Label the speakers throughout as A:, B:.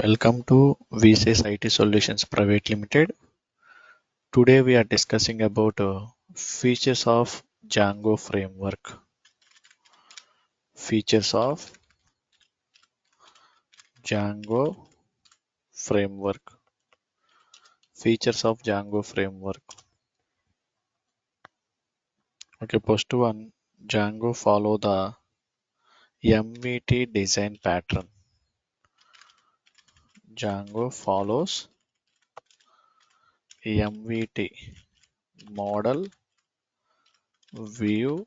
A: Welcome to VSys IT Solutions Private Limited. Today we are discussing about features of Django framework. Features of Django framework. Features of Django framework. Okay, first one, Django follow the MVT design pattern. Django follows MVT model view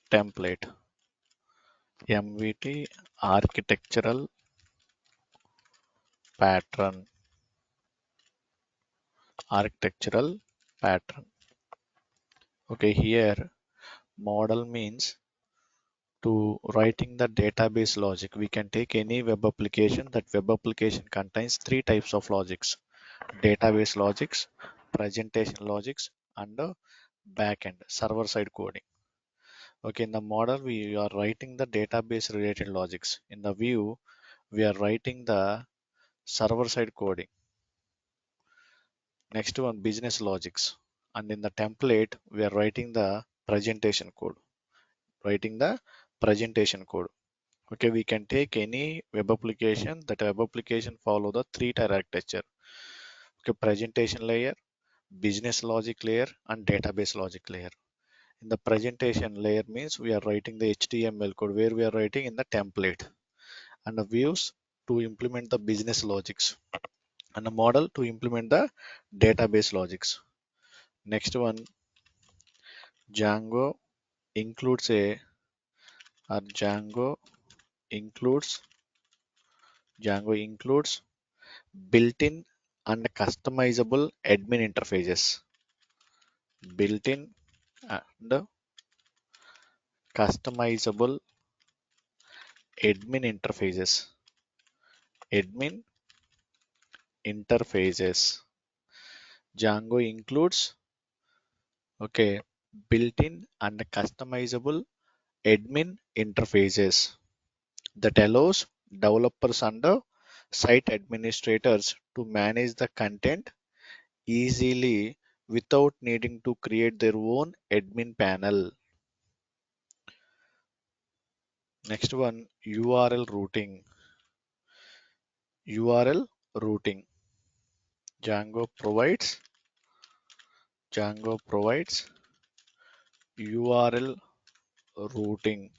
A: template. MVT architectural pattern. Architectural pattern. Okay, here model means to writing the database logic. We can take any web application. That web application contains three types of logics: database logics, presentation logics, and backend server side coding. Okay, in the model we are writing the database related logics. In the view we are writing the server side coding. Next one, business logics, and in the template we are writing the presentation code. Okay, we can take any web application. That web application follow the three-tier architecture. Okay, presentation layer, business logic layer, and database logic layer. In the presentation layer means we are writing the HTML code where we are writing in the template, and the views to implement the business logics, and the model to implement the database logics. Next one, Django includes Django includes built-in and customizable admin interfaces. Built-in and customizable admin interfaces. Admin interfaces. Django includes built-in and customizable admin interfaces that allows developers and site administrators to manage the content easily without needing to create their own admin panel. Next one, URL routing. URL routing. Django provides URL routing.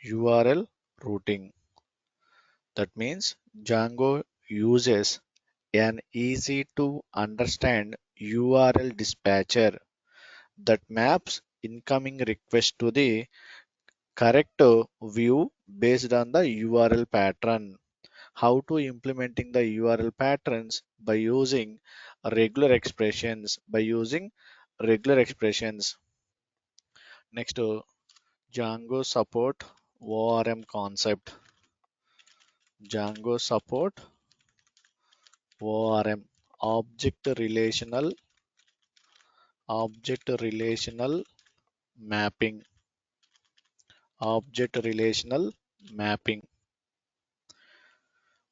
A: URL routing. That means Django uses an easy to understand URL dispatcher that maps incoming requests to the correct view based on the URL pattern. How to implementing the URL patterns by using regular expressions. Next, Django support ORM concept. Django support ORM, object relational mapping. Object relational mapping.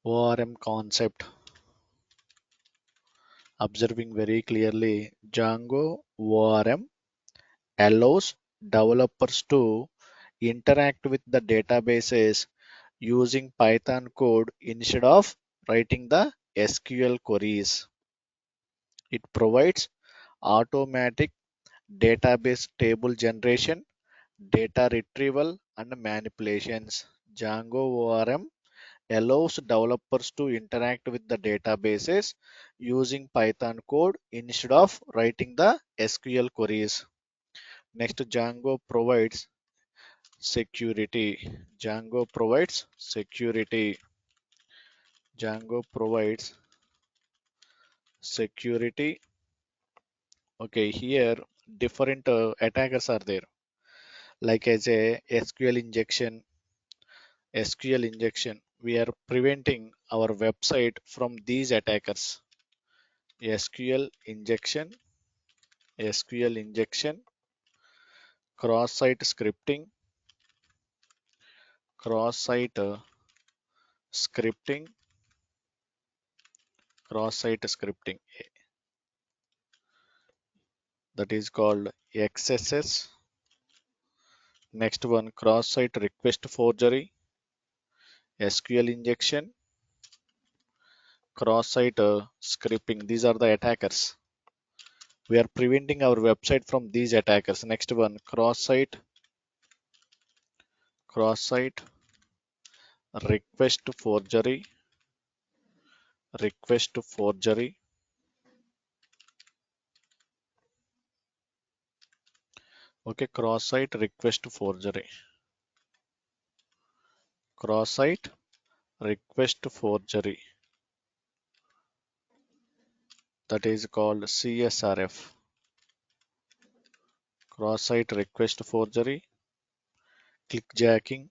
A: ORM concept. Observing very clearly, Django ORM allows developers to interact with the databases using Python code instead of writing the SQL queries. It provides automatic database table generation, data retrieval, and manipulations. Django ORM allows developers to interact with the databases using Python code instead of writing the SQL queries. Next, Django provides security. Django provides security. Django provides security. Okay, here different attackers are there, like as a SQL injection. We are preventing our website from these attackers. SQL injection, cross-site scripting, cross-site scripting, cross-site scripting, that is called XSS. Next one, cross-site request forgery, SQL injection, cross-site scripting. These are the attackers. We are preventing our website from these attackers. Next one, cross-site request forgery, request forgery. Okay, cross-site request forgery, cross-site request forgery. That is called CSRF, cross-site request forgery, clickjacking,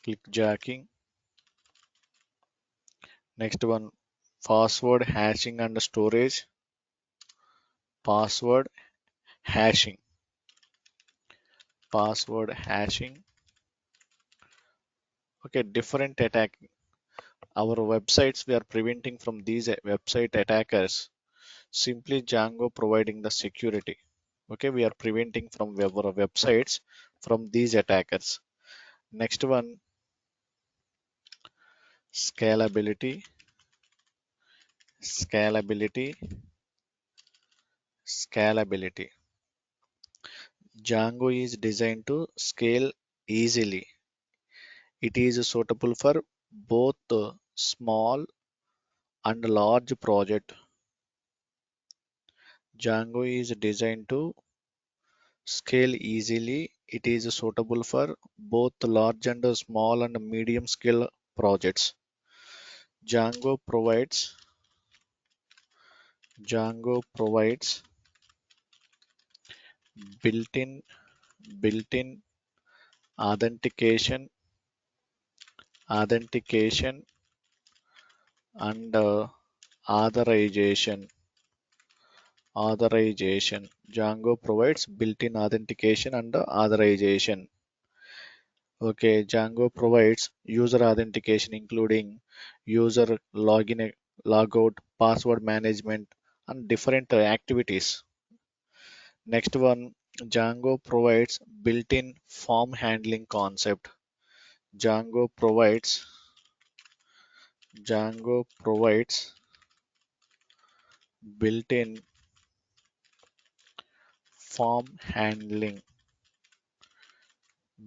A: clickjacking. Next one, password hashing and storage, password hashing, password hashing. Okay, different attack. Our websites we are preventing from these website attackers. Simply Django providing the security. Okay, we are preventing from our websites from these attackers. Next one, scalability, scalability, scalability. Django is designed to scale easily. It is suitable for both small and large project. Django is designed to scale easily. It is suitable for both large and small and medium scale projects. Django provides Django provides built-in built-in authentication authentication and authorization authorization. Django provides built-in authentication and authorization. Okay, Django provides user authentication including user login, logout, password management, and different activities. Next one, Django provides built-in form handling concept. Django provides Django provides built-in form handling,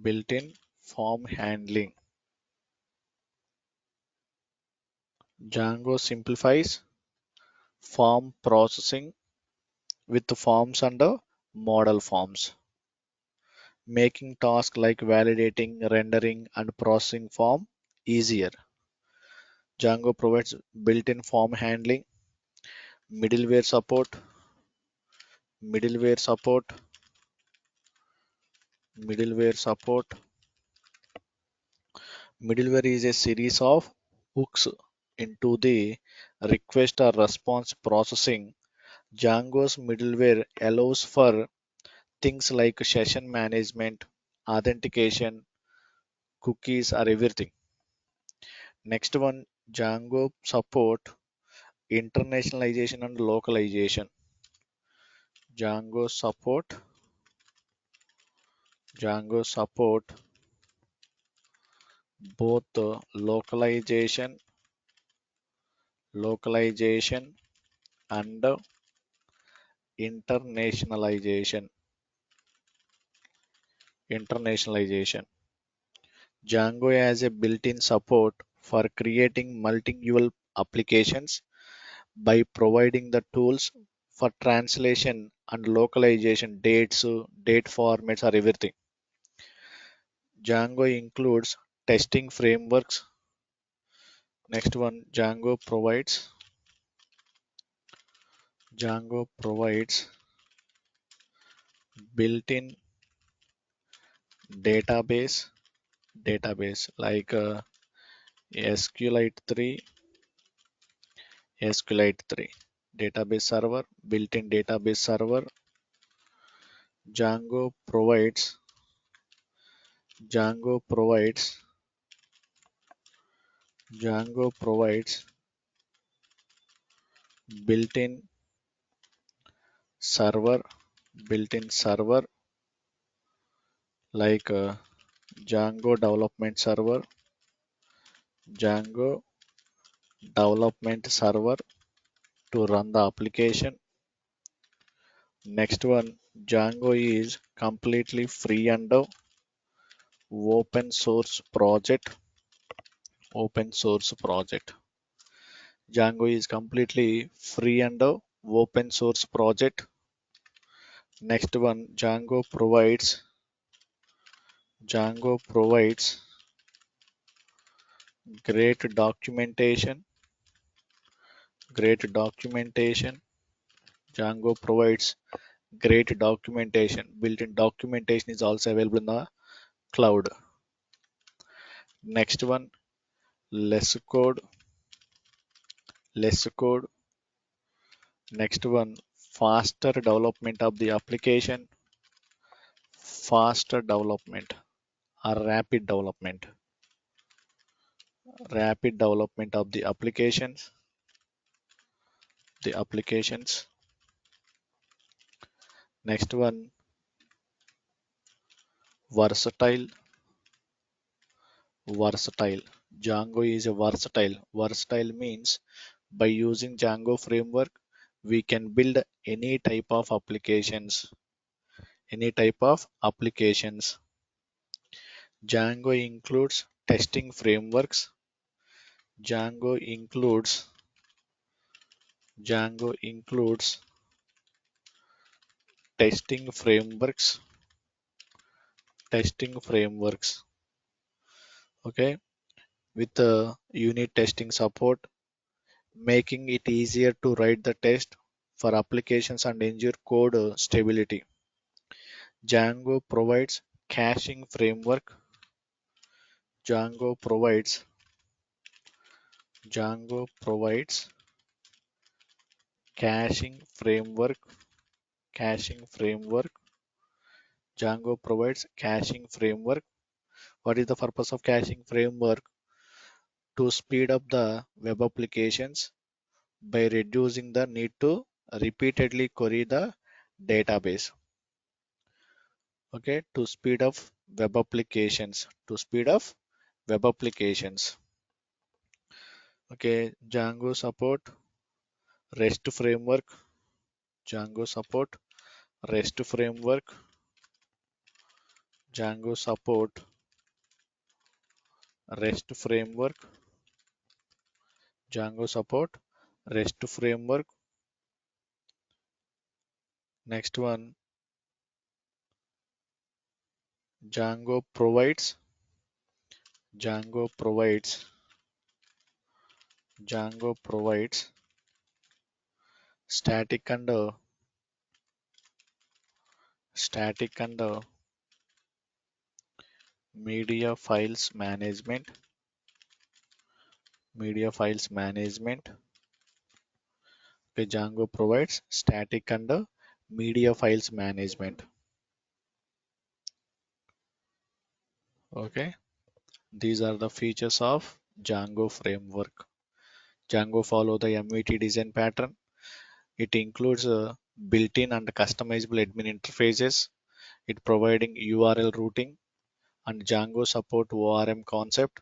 A: built-in form handling. Django simplifies form processing with forms and model forms, making tasks like validating, rendering, and processing form easier. Django provides built-in form handling, middleware support, middleware support, middleware support. Middleware is a series of hooks into the request or response processing. Django's middleware allows for things like session management, authentication, cookies, or everything. Next one, Django support internationalization and localization. Django support Django support both localization and internationalization. Internationalization. Django has a built-in support for creating multilingual applications by providing the tools for translation and localization, dates, date formats, or everything. Django includes testing frameworks. Next one, Django provides built-in database like SQLite 3, SQLite 3 database server, built-in database server. Django provides Django provides built-in server, built-in server like Django development server, Django development server to run the application. Next one, Django is completely free and open source project. Open source project. Django is completely free and open source project. Next one, Django provides great documentation. Great documentation. Django provides great documentation. Built-in documentation is also available in the cloud. Next one, less code. Less code. Next one, faster development of the application. Faster development or rapid development. Rapid development of the applications. The applications. Next one, versatile. Versatile. Django is a versatile. Versatile means by using Django framework, we can build any type of applications. Any type of applications. Django includes testing frameworks. Django includes Django includes testing frameworks. Testing frameworks. Okay, with unit testing support, making it easier to write the test for applications and ensure code stability. Django provides caching framework. Django provides Django provides caching framework. Caching framework. Django provides caching framework. What is the purpose of caching framework? To speed up the web applications by reducing the need to repeatedly query the database. Okay, to speed up web applications. To speed up web applications. Okay, Django support REST framework. Django support REST framework. Django support REST framework. Django support REST framework. Next one, Django provides Django provides Django provides static and static and media files management. Media files management. Okay, Django provides static and media files management. Okay, these are the features of Django framework. Django follow the MVT design pattern. It includes built-in and customizable admin interfaces. It providing URL routing and Django support ORM concept.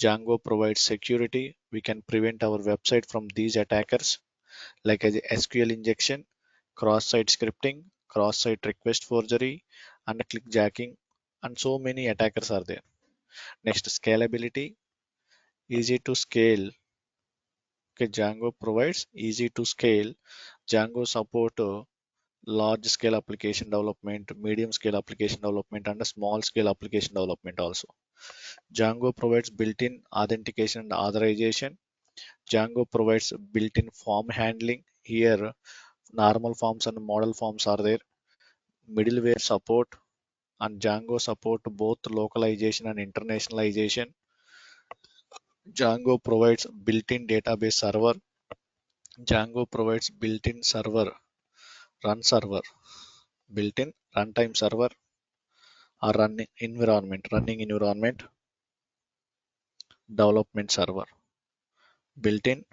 A: Django provides security. We can prevent our website from these attackers like as SQL injection, cross-site scripting, cross-site request forgery, and clickjacking, and so many attackers are there. Next, scalability, easy to scale. Okay, Django provides easy to scale. Django support large scale application development, medium scale application development, and a small scale application development also. Django provides built-in authentication and authorization. Django provides built-in form handling. Here, normal forms and model forms are there. Middleware support and Django support both localization and internationalization. Django provides built-in database server. Django provides built-in server, built-in runtime server or running environment, development server. built-in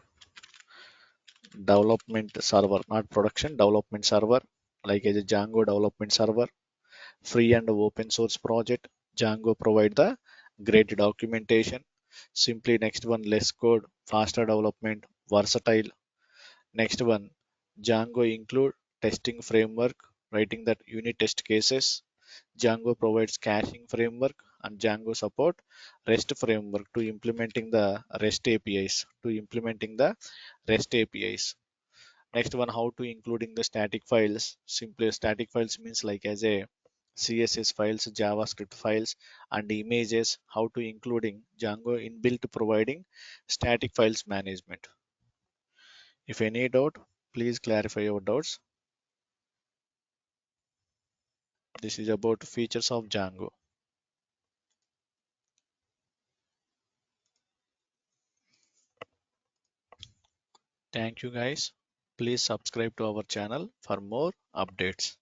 A: development server, not production, development server, like as a Django development server, free and open source project. Django provide the great documentation. Simply next one, less code, faster development, versatile. Next one, Django include testing framework, writing that unit test cases. Django provides caching framework and Django support REST framework to implementing the REST APIs. Next one, how to including the static files. Simply static files means like as a CSS files, JavaScript files, and images. How to including Django inbuilt providing static files management. If any doubt, please clarify your doubts. This is about features of Django. Thank you guys. Please subscribe to our channel for more updates.